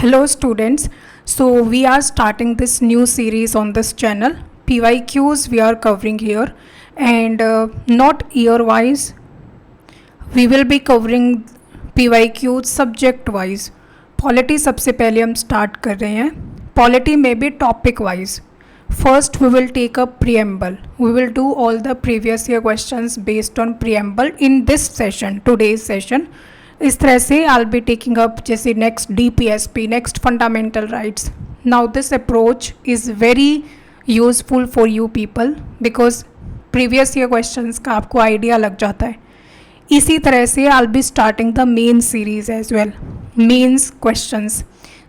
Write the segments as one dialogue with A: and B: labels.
A: Hello students, so we are starting this new series on this channel. PYQs we are covering here and not year wise, we will be covering PYQs subject wise. Polity सबसे पहले हम start कर रहे हैं. Polity में भी topic wise. First we will take a preamble. We will do all the previous year questions based on preamble in this session, today's session. इस तरह से I will be taking up जैसे next DPSP, next fundamental rights. Now this approach is very useful for you people because previous year questions का आपको idea लग जाता है. इसी तरह से I will be starting the main series as well. Mains questions.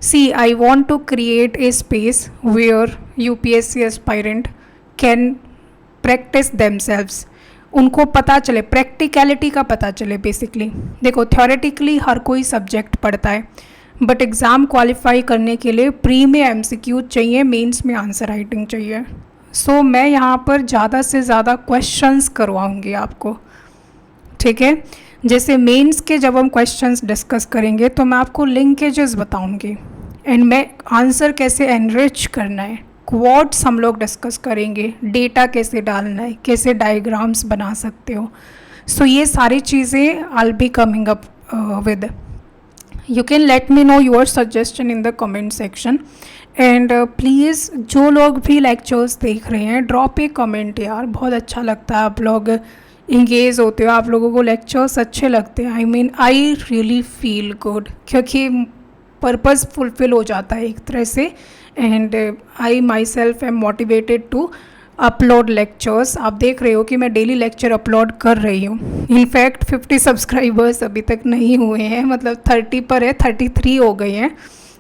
A: See, I want to create a space where UPSC aspirant can practice themselves. उनको पता चले, प्रैक्टिकलिटी का पता चले. बेसिकली देखो, थ्योरेटिकली हर कोई सब्जेक्ट पढ़ता है बट एग्ज़ाम क्वालिफाई करने के लिए प्री में MCQ चाहिए, मेंस में आंसर राइटिंग चाहिए. सो मैं यहाँ पर ज़्यादा से ज़्यादा क्वेश्चंस करवाऊँगी आपको. ठीक है, जैसे मेंस के जब हम क्वेश्चंस डिस्कस करेंगे तो मैं आपको लिंकेजेस बताऊंगी एंड मैं आंसर कैसे एनरिच करना है, क्वाड्स हम लोग डिस्कस करेंगे, डेटा कैसे डालना है, कैसे डायग्राम्स बना सकते हो. सो ये सारी चीज़ें आई will be coming up with. You can let me know your suggestion in the comment section and please जो लोग भी लेक्चर्स देख रहे हैं ड्रॉप ए कमेंट. यार बहुत अच्छा लगता है, आप लोग इंगेज होते हो, आप लोगों को लेक्चर्स अच्छे लगते हैं. आई रियली फील गुड क्योंकि पर्पज़ फुलफिल हो जाता है एक तरह से and I myself am motivated to upload lectures. आप देख रहे हो कि मैं डेली लेक्चर अपलोड कर रही हूँ. इनफैक्ट 50 सब्सक्राइबर्स अभी तक नहीं हुए हैं, मतलब 30 पर है, 33 हो गए हैं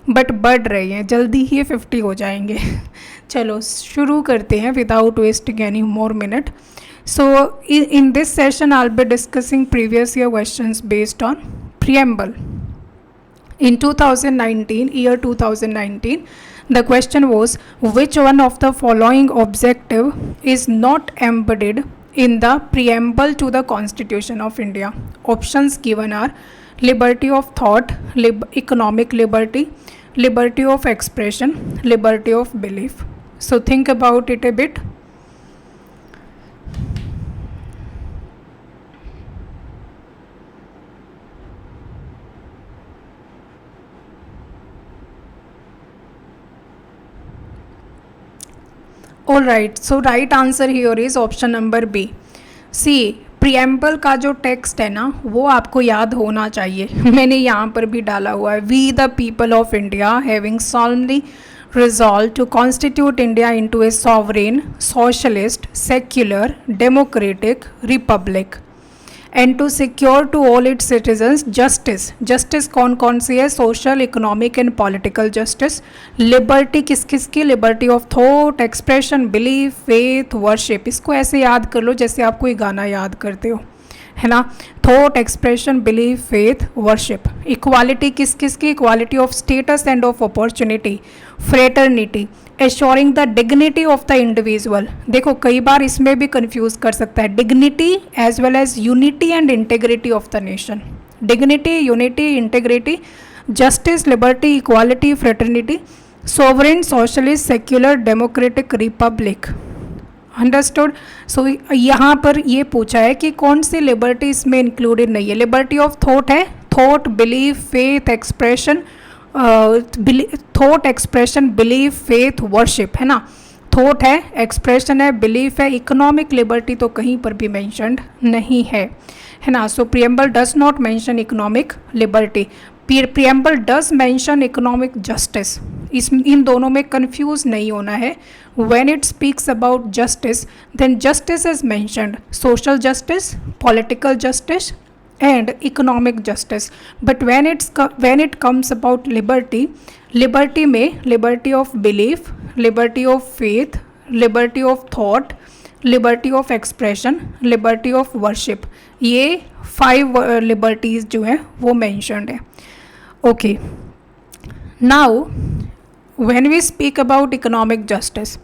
A: बट बढ़ रहे हैं, जल्दी ही 50 हो जाएंगे. चलो शुरू करते हैं without wasting any more minute. So in this session I'll be discussing previous year questions based on preamble. In 2019, year 2019, the question was which one of the following objective is not embedded in the preamble to the Constitution of India? Options given are liberty of thought, economic liberty, liberty of expression, liberty of belief. So think about it a bit. All right, so right answer here is option number B. See, preamble का जो text है ना वो आपको याद होना चाहिए. मैंने यहाँ पर भी डाला हुआ है. We the people of India having solemnly resolved to constitute India into a sovereign, socialist, secular, democratic republic and to secure to all its citizens justice. justice कौन कौन सी है? social, economic and political justice. liberty किस किस की? liberty of thought, expression, belief, faith, worship. इसको ऐसे याद कर लो जैसे आप कोई गाना याद करते हो, है ना. Thought, expression, belief, faith, worship. Equality किस किस की? Equality of status and of opportunity. Fraternity, assuring the dignity of the individual. देखो कई बार इसमें भी कंफ्यूज कर सकता है. Dignity as well as unity and integrity of the nation. Dignity, unity, integrity, justice, liberty, equality, fraternity, sovereign, socialist, secular, democratic, republic. Understood. So यहाँ पर ये पूछा है कि कौन सी लिबर्टी इसमें इंक्लूडेड नहीं है. लिबर्टी ऑफ थॉट है. Thought, belief, faith, expression, thought, expression, belief, faith, worship, है ना. थॉट है, एक्सप्रेशन है, बिलीफ है. इकोनॉमिक लिबर्टी तो कहीं पर भी मेंशन्ड नहीं है, है ना. So preamble does not mention economic liberty. Preamble does mention economic justice. इन दोनों में कंफ्यूज नहीं होना है. When it speaks about justice then justice is mentioned. Social justice, political justice and economic justice. But when it comes about liberty, liberty में liberty of belief, liberty of faith, liberty of thought, liberty of expression, liberty of worship, ये 5 liberties जो हैं वो mentioned है. Okay, now when we speak about economic justice,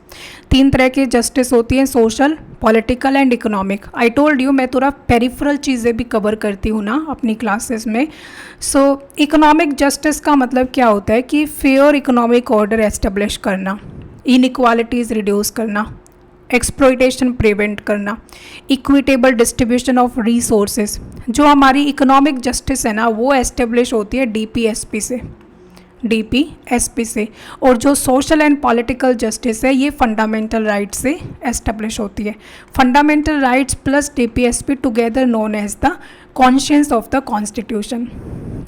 A: तीन तरह की justice होती हैं, social, political and economic. I told you मैं थोड़ा पेरिफेरल चीज़ें भी कवर करती हूँ ना अपनी क्लासेस में. सो इकोनॉमिक जस्टिस का मतलब क्या होता है कि फेयर इकोनॉमिक ऑर्डर एस्टेब्लिश करना, इनइक्वालिटीज़ रिड्यूस करना, एक्सप्लॉयटेशन प्रिवेंट करना, इक्विटेबल डिस्ट्रीब्यूशन ऑफ रिसोर्सेज. जो हमारी इकोनॉमिक जस्टिस है ना वो एस्टेब्लिश होती है डीपीएसपी से. और जो सोशल एंड पॉलिटिकल जस्टिस है ये फंडामेंटल राइट्स से एस्टेब्लिश होती है. Fundamental rights plus DPSP together known as the conscience of the constitution.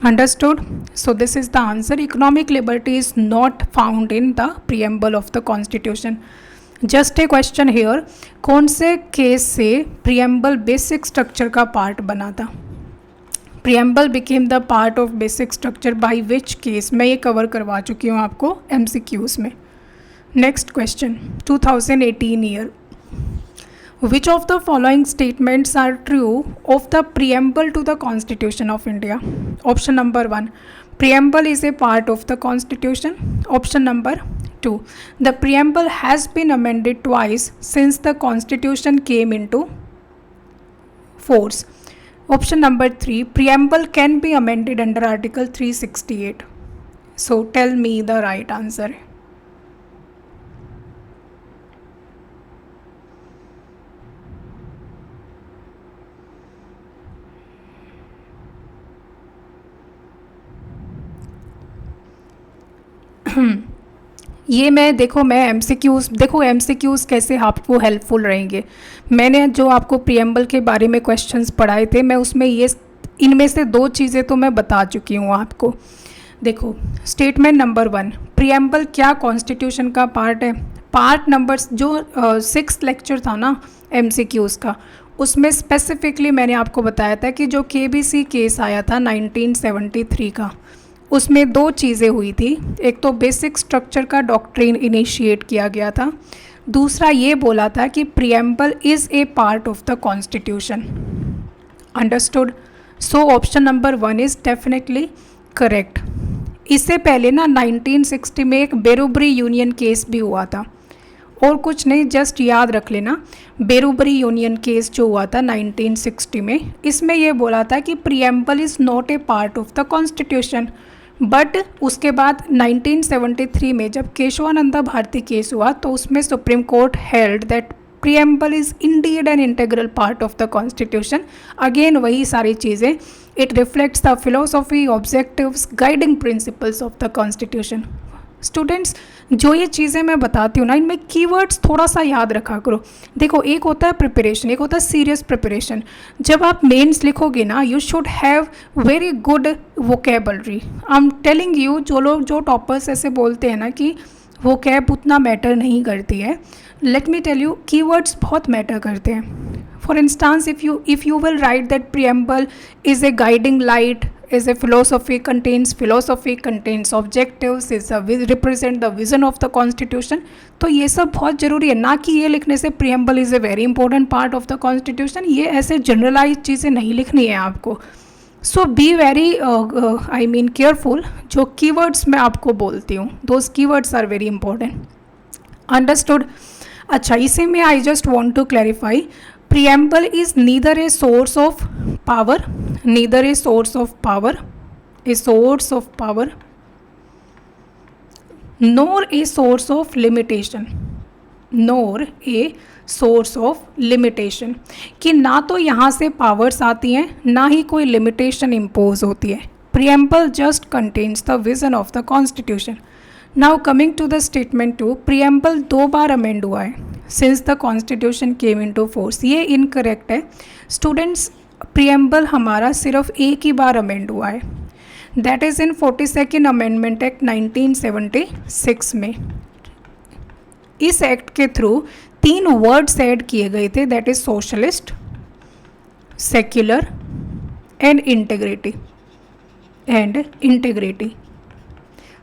A: Understood? So this is the answer. Economic liberty is not found in the preamble of the constitution. Just a question here, कौन से case से preamble basic structure का part बना था? Preamble became the part of basic structure by which case? मैं ये cover करवा चुकी हूँ आपको एमसीक्यूज़ में. Next question 2018 year. Which of the following statements are true of the preamble to the constitution of India? Option number 1, preamble is a part of the constitution. Option number 2, the preamble has been amended twice since the constitution came into force. Option number 3, preamble can be amended under article 368. So tell me the right answer. ये मैं MCQs कैसे आपको helpful रहेंगे. मैंने जो आपको preamble के बारे में क्वेश्चंस पढ़ाए थे मैं उसमें इनमें से 2 चीज़ें तो मैं बता चुकी हूँ आपको. देखो स्टेटमेंट नंबर 1, प्रीएम्बल क्या कॉन्स्टिट्यूशन का पार्ट है? पार्ट नंबर जो 6th लेक्चर था ना एमसीक्यूज़ का, उसमें स्पेसिफिकली मैंने आपको बताया था कि जो केबीसी केस आया था 1973 का, उसमें 2 चीज़ें हुई थी. एक तो बेसिक स्ट्रक्चर का डॉक्ट्रिन इनिशिएट किया गया था, दूसरा ये बोला था कि preamble is a part of the constitution. Understood? So option number 1 is definitely correct. इससे पहले ना 1960 में एक बेरुबरी यूनियन केस भी हुआ था, और कुछ नहीं, जस्ट याद रख लेना बेरुबरी यूनियन केस जो हुआ था 1960 में, इसमें यह बोला था कि preamble is not a part of the constitution. But उसके बाद 1973 में जब केशवानंदा भारती केस हुआ तो उसमें supreme court held that preamble is Indeed an integral part of the constitution. Again वही सारी चीज़ें, it reflects the philosophy, objectives, guiding principles of the constitution. Students जो ये चीज़ें मैं बताती हूँ ना, इनमें कीवर्ड्स थोड़ा सा याद रखा करो. देखो एक होता है प्रिपरेशन, एक होता है सीरियस प्रिपरेशन. जब आप मेंस लिखोगे ना, you should have very good vocabulary. I am telling you, जो टॉपर्स ऐसे बोलते हैं ना कि वोकैब उतना मैटर नहीं करती है, let me tell you keywords बहुत मैटर करते हैं. For instance if you will write that preamble is a guiding light, is a philosophy, contains objectives, represent the vision of the constitution. तो ये सब बहुत ज़रूरी है, ना कि ये लिखने से preamble is a very important part of the constitution. ये ऐसे generalized चीज़ें नहीं लिखनी है आपको. So be very careful. जो keywords मैं आपको बोलती हूँ, those keywords are very important. Understood? अच्छा, इसी में I just want to clarify, preamble is neither a source of power, nor a source of limitation, कि ना तो यहाँ से पावर्स आती हैं ना ही कोई लिमिटेशन इम्पोज होती है. preamble just contains the vision of the constitution. Now coming to the statement 2, preamble 2 bar amend हुआ है since the constitution came into force. ये इनकरेक्ट है स्टूडेंट्स. प्रीएम्बल हमारा सिर्फ एक ही बार अमेंड हुआ है, that is in 42nd amendment act 1976 में. इस एक्ट के थ्रू 3 वर्ड्स ऐड किए गए थे, that is socialist, secular and integrity.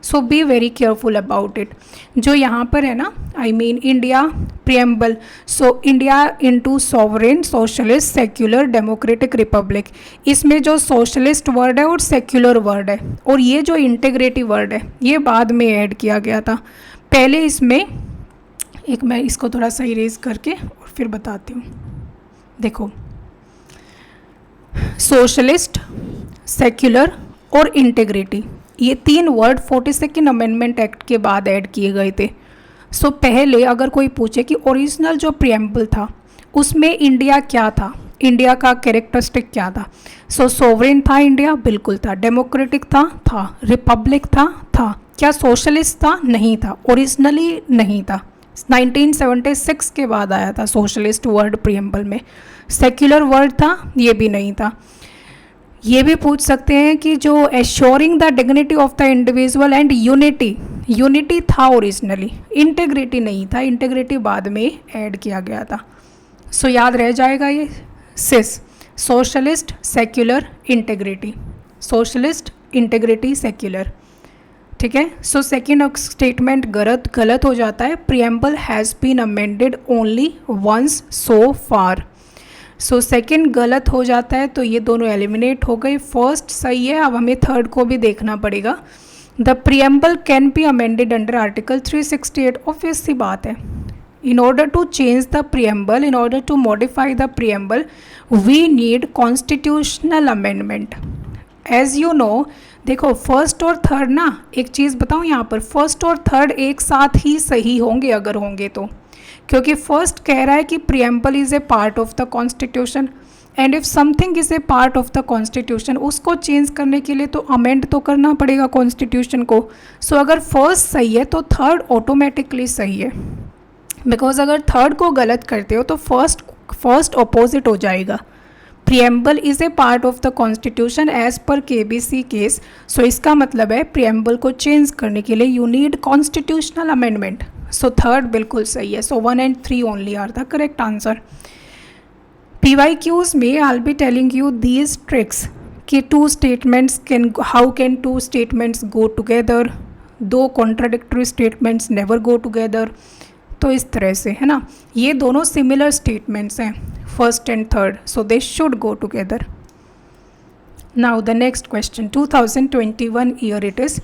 A: So be very careful about it. जो यहाँ पर है ना, I mean India preamble, so India into sovereign socialist secular democratic Republic, इसमें जो सोशलिस्ट वर्ड है और सेक्युलर वर्ड है और ये जो इंटीग्रेटिव वर्ड है ये बाद में ऐड किया गया था। पहले इसमें एक, मैं इसको थोड़ा सा इरेज करके और फिर बताती हूँ। देखो, सोशलिस्ट, सेक्युलर और इंटीग्रिटी, ये 3 वर्ड 42nd अमेंडमेंट एक्ट के बाद ऐड किए गए थे। सो पहले अगर कोई पूछे कि ओरिजिनल जो प्रियम्बल था उसमें इंडिया क्या था, इंडिया का कैरेक्टरिस्टिक क्या था, सो सोवरेन था इंडिया, बिल्कुल था। डेमोक्रेटिक था। रिपब्लिक था। क्या सोशलिस्ट था? नहीं था, ओरिजिनली नहीं था। 1976 के बाद आया था सोशलिस्ट वर्ड प्रियम्बल में। सेक्युलर वर्ड था, ये भी नहीं था। ये भी पूछ सकते हैं कि जो assuring the dignity of the individual and unity था ओरिजिनली, इंटीग्रिटी नहीं था, इंटीग्रिटी बाद में ऐड किया गया था। सो याद रह जाएगा ये सिस, socialist, secular, integrity, socialist, integrity, secular, ठीक है। सो सेकेंड स्टेटमेंट गलत हो जाता है। Preamble has been amended only once so far, so second गलत हो जाता है, तो ये दोनों एलिमिनेट हो गए। फर्स्ट सही है। अब हमें थर्ड को भी देखना पड़ेगा। The preamble can be amended under article 368, obvious सी बात है। In order to change the preamble, in order to modify the preamble, we need constitutional amendment. As you know, देखो फर्स्ट और थर्ड ना, एक चीज़ बताऊँ यहाँ पर, फर्स्ट और थर्ड एक साथ ही सही होंगे अगर होंगे तो, क्योंकि फर्स्ट कह रहा है कि preamble is a part of the constitution and if something is a part of the constitution, उसको चेंज करने के लिए तो अमेंड तो करना पड़ेगा कॉन्स्टिट्यूशन को। सो अगर फर्स्ट सही है तो थर्ड ऑटोमेटिकली सही है, बिकॉज अगर थर्ड को गलत करते हो तो फर्स्ट ऑपोजिट हो जाएगा। Preamble is a part of the constitution as per KBC case. So इसका मतलब है प्रियम्बल को चेंज करने के लिए you need constitutional amendment. So third बिल्कुल सही है। So 1 and 3 only are the correct answer. PYQs में I will be telling you these tricks कि how can two statements go together, 2 contradictory statements never go together. तो इस तरह से है ना, ये दोनों सिमिलर स्टेटमेंट्स हैं, first and third, so they should go together. Now the next question, 2021 year it is.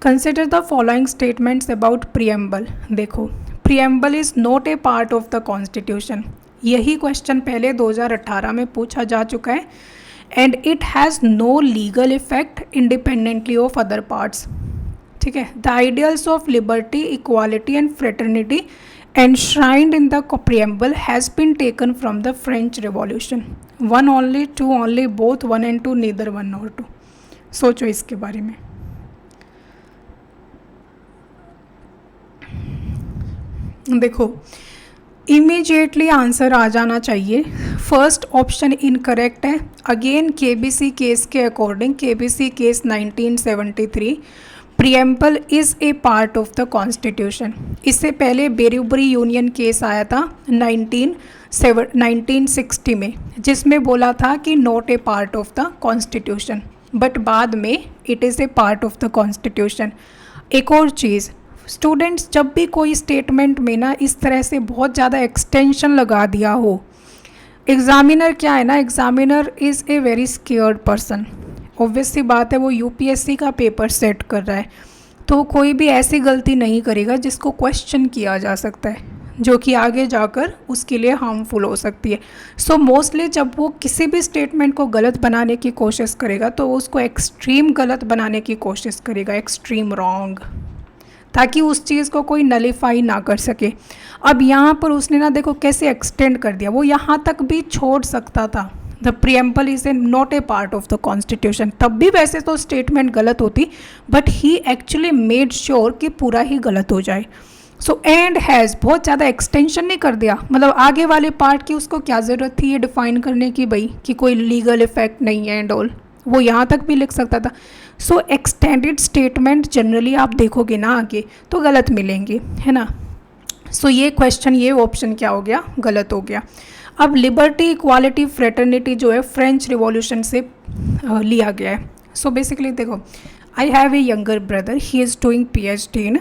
A: Consider the following statements about preamble. देखो, preamble is not a part of the constitution, यही question पहले 2018 में पूछा जा चुका है। And it has no legal effect independently of other parts, ठीक है। The ideals of liberty, equality and fraternity enshrined in the preamble has been taken from the French Revolution. 1 only, 2 only, both 1 and 2, neither 1 nor 2. सोचो इसके बारे में। देखो, immediately answer आ जाना चाहिए। First option incorrect है। अगेन KBC केस के according, KBC case 1973, preamble is a part of the constitution. इससे पहले बेरूबरी यूनियन केस आया था 1960 में, जिसमें बोला था कि not a part of the constitution, but बाद में it is a part of the constitution. एक और चीज़, स्टूडेंट्स जब भी कोई स्टेटमेंट में ना इस तरह से बहुत ज़्यादा एक्सटेंशन लगा दिया हो, एग्ज़ामिनर क्या है ना, examiner is a very scared person. Obvious सी बात है, वो UPSC का पेपर सेट कर रहा है, तो कोई भी ऐसी गलती नहीं करेगा जिसको क्वेश्चन किया जा सकता है, जो कि आगे जाकर उसके लिए हार्मफुल हो सकती है। सो मोस्टली जब वो किसी भी स्टेटमेंट को गलत बनाने की कोशिश करेगा तो वो उसको एक्सट्रीम गलत बनाने की कोशिश करेगा, एक्सट्रीम रॉन्ग, ताकि उस चीज़ को कोई नलीफाई ना कर सके। अब यहाँ पर उसने ना देखो कैसे एक्सटेंड कर दिया, वो यहाँ तक भी छोड़ सकता था, the preamble is A not a part of the constitution. तब भी वैसे तो स्टेटमेंट गलत होती, but he actually made sure कि पूरा ही गलत हो जाए। सो एंड हैज़ बहुत ज़्यादा एक्सटेंशन नहीं कर दिया, मतलब आगे वाले पार्ट की उसको क्या ज़रूरत थी ये डिफाइन करने की, भाई कि कोई लीगल इफेक्ट नहीं है एंड ऑल, वो यहाँ तक भी लिख सकता था। सो एक्सटेंडेड स्टेटमेंट जनरली आप देखोगे ना आगे तो गलत मिलेंगे, है ना। सो ये क्वेश्चन, ये ऑप्शन क्या हो गया, गलत हो गया। अब लिबर्टी, इक्वालिटी, फ्रेटर्निटी जो है फ्रेंच रिवॉल्यूशन से लिया गया है। सो बेसिकली देखो, I have a younger brother, he is doing PhD in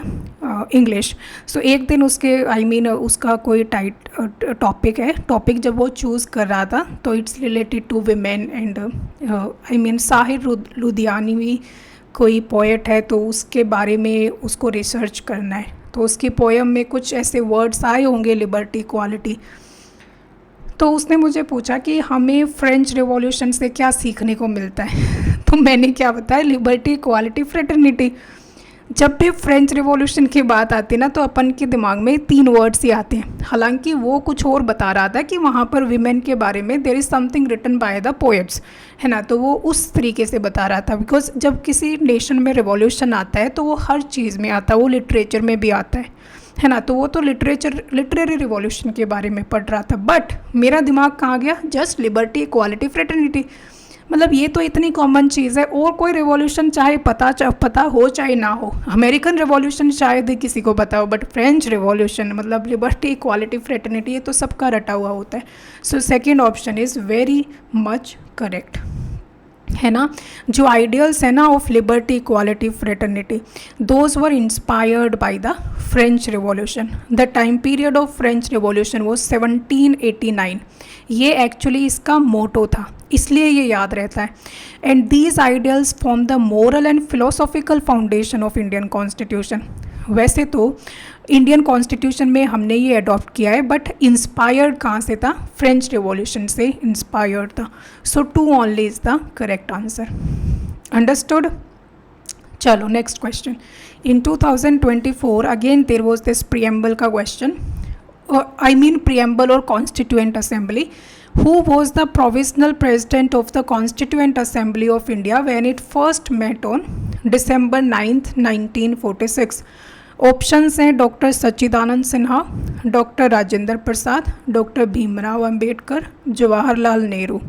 A: English. So एक दिन उसके उसका कोई टॉपिक है, टॉपिक जब वो चूज़ कर रहा था तो it's related to women and Sahir Ludhiani भी कोई पोएट है, तो उसके बारे में उसको रिसर्च करना है। तो उसकी पोएम में कुछ ऐसे वर्ड्स आए होंगे, लिबर्टी, इक्वालिटी। तो उसने मुझे पूछा कि हमें फ्रेंच रिवॉल्यूशन से क्या सीखने को मिलता है। तो मैंने क्या बताया, लिबर्टी, इक्वालिटी, फ्रेटर्निटी। जब भी फ्रेंच रिवॉल्यूशन की बात आती है ना, तो अपन के दिमाग में 3 वर्ड्स ही आते हैं। हालांकि वो कुछ और बता रहा था कि वहाँ पर विमेन के बारे में there is something written by the poets, है ना। तो वो उस तरीके से बता रहा था, बिकॉज जब किसी नेशन में रिवॉल्यूशन आता है तो वो हर चीज़ में आता है, वो लिटरेचर में भी आता है ना। तो वो तो लिटरेरी रिवॉल्यूशन के बारे में पढ़ रहा था। बट मेरा दिमाग कहाँ गया, जस्ट लिबर्टी, इक्वालिटी, फ्रेटर्निटी। मतलब ये तो इतनी कॉमन चीज़ है, और कोई रिवॉल्यूशन चाहे पता हो चाहे ना हो, अमेरिकन रिवॉल्यूशन शायद ही किसी को पता हो, बट फ्रेंच रिवॉल्यूशन मतलब लिबर्टी, इक्वालिटी, फ्रेटर्निटी, ये तो सबका रटा हुआ होता है। So second option is very much correct, है ना। जो आइडियल्स है ना of liberty, equality, fraternity, those were inspired by the French revolution. The time period of French revolution वो 1789, ये एक्चुअली इसका मोटो था, इसलिए ये याद रहता है। And these ideals form the moral and philosophical foundation of Indian constitution. वैसे तो इंडियन कॉन्स्टिट्यूशन में हमने ये अडॉप्ट किया है, बट इंस्पायर्ड कहाँ से था, फ्रेंच रिवॉल्यूशन से इंस्पायर्ड था। So 2 only is the correct answer. Understood. चलो next question. In 2024 again there was this preamble का क्वेश्चन, प्रीएम्बल और constituent assembly. Who was the provisional president of the Constituent Assembly of India when it first met on December 9th, 1946? Options हैं doctor Sachchidanand Sinha, doctor Rajendra प्रसाद, doctor Bhimrao Ambedkar, Jawaharlal Nehru.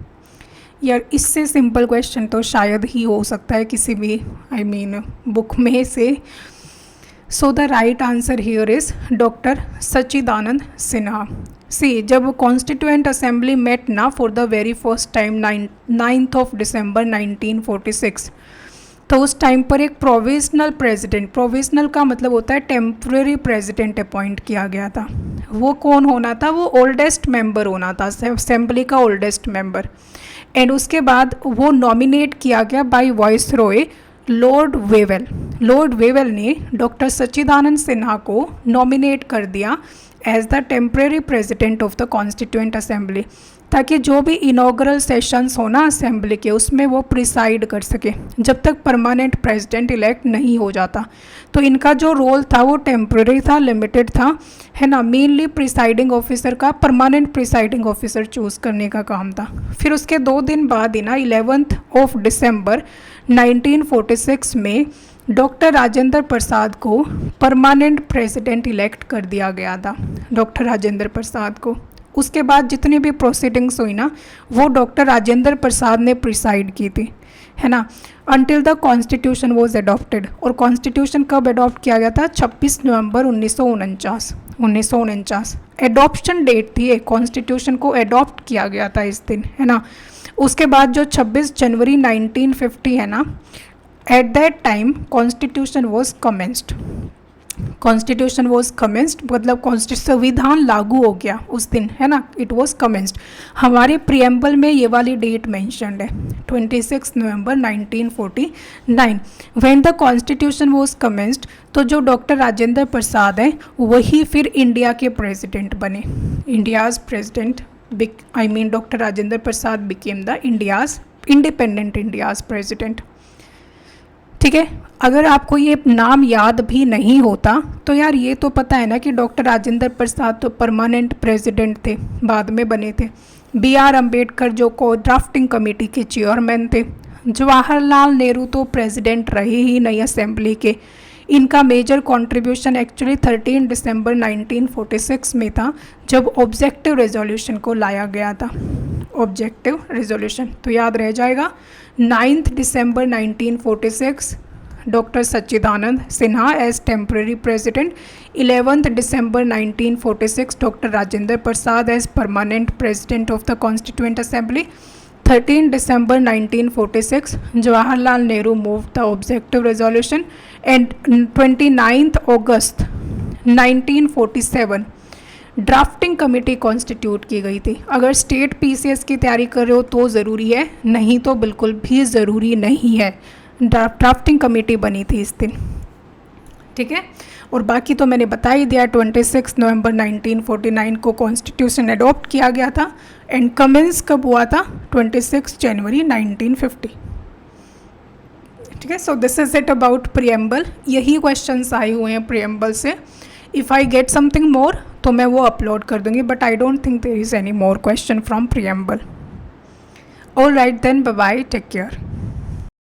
A: यार इससे simple question तो शायद ही हो सकता है किसी भी बुक में से। So the right answer here is doctor Sachchidanand Sinha. See, जब कॉन्स्टिट्यूएंट असेंबली मेट ना for the very first time 9th of December 1946, तो उस टाइम पर एक प्रोविजनल प्रेसिडेंट, प्रोविजनल का मतलब होता है टेम्प्रेरी प्रेसिडेंट, अपॉइंट किया गया था। वो कौन होना था, वो ओल्डेस्ट मेंबर होना था, असेंबली का ओल्डेस्ट मेंबर। एंड उसके बाद वो नॉमिनेट किया गया by viceroy Lord Wavell. Lord Wavell ने डॉक्टर सच्चिदानंद सिन्हा को नॉमिनेट कर दिया as the temporary president of the constituent assembly, ताकि जो भी इनॉग्रल सेशंस हो ना असेंबली के, उसमें वो प्रिसाइड कर सके जब तक परमानेंट प्रेसिडेंट इलेक्ट नहीं हो जाता। तो इनका जो रोल था वो टेम्प्रेरी था, लिमिटेड था, है ना। मेनली प्रिसाइडिंग ऑफिसर का, परमानेंट प्रिसाइडिंग ऑफिसर चूज़ करने का काम था। फिर उसके 2 दिन बाद ही ना 11th ऑफ दिसंबर 1946 में डॉक्टर राजेंद्र प्रसाद को परमानेंट प्रेसिडेंट इलेक्ट कर दिया गया था, डॉक्टर राजेंद्र प्रसाद को। उसके बाद जितनी भी प्रोसीडिंग्स हुई ना, वो डॉक्टर राजेंद्र प्रसाद ने प्रिसाइड की थी, है ना, until the constitution was adopted. और कॉन्स्टिट्यूशन कब अडॉप्ट किया गया था, 26 नवंबर 1949 एडॉप्शन डेट थी, एक कॉन्स्टिट्यूशन को अडॉप्ट किया गया था इस दिन, है ना। उसके बाद जो 26 जनवरी 1950 है ना, at that time constitution was commenced. Constitution was commenced मतलब संविधान लागू हो गया उस दिन, है ना, इट वॉज कमेंस्ड। हमारे प्रीएम्बल में ये वाली डेट मेंशन्ड है 26 नवंबर 1949 when the constitution was commenced. तो जो डॉक्टर राजेंद्र प्रसाद हैं वही फिर इंडिया के प्रेसिडेंट बने, India's president, doctor Rajendra Prasad became the independent India's president. ठीक है, अगर आपको ये नाम याद भी नहीं होता तो यार ये तो पता है ना कि डॉक्टर राजेंद्र प्रसाद तो परमानेंट प्रेसिडेंट थे, बाद में बने थे। BR अम्बेडकर जो को ड्राफ्टिंग कमेटी के चेयरमैन थे। जवाहरलाल नेहरू तो प्रेसिडेंट रहे ही नहीं असेंबली के। इनका मेजर कंट्रीब्यूशन एक्चुअली 13 दिसंबर 1946 में था, जब ऑब्जेक्टिव रेजोल्यूशन को लाया गया था। ऑब्जेक्टिव रेजोल्यूशन तो याद रह जाएगा। 9 दिसंबर 1946 doctor Sachchidanand Sinha as temporary president. 11 दिसंबर 1946 doctor Rajendra Prasad as permanent president of the constituent assembly. 13 December 1946, Jawaharlal Nehru moved the objective resolution, and 29th August 1947 drafting committee constitute की गई थी। अगर स्टेट पीसीएस की तैयारी कर रहे हो तो ज़रूरी है, नहीं तो बिल्कुल भी ज़रूरी नहीं है। ड्राफ्टिंग कमेटी बनी थी इस दिन, ठीक है। और बाकी तो मैंने बता ही दिया, 26 नवंबर 1949 को कॉन्स्टिट्यूशन अडॉप्ट किया गया था, एंड कमेंस कब हुआ था? 26 जनवरी 1950, ठीक है। So this is it about preamble. यही क्वेश्चंस आए हुए हैं प्रियम्बल से। If I get something more तो मैं वो अपलोड कर दूँगी, but I don't think there is any more question from preamble. All right then, bye bye, take care.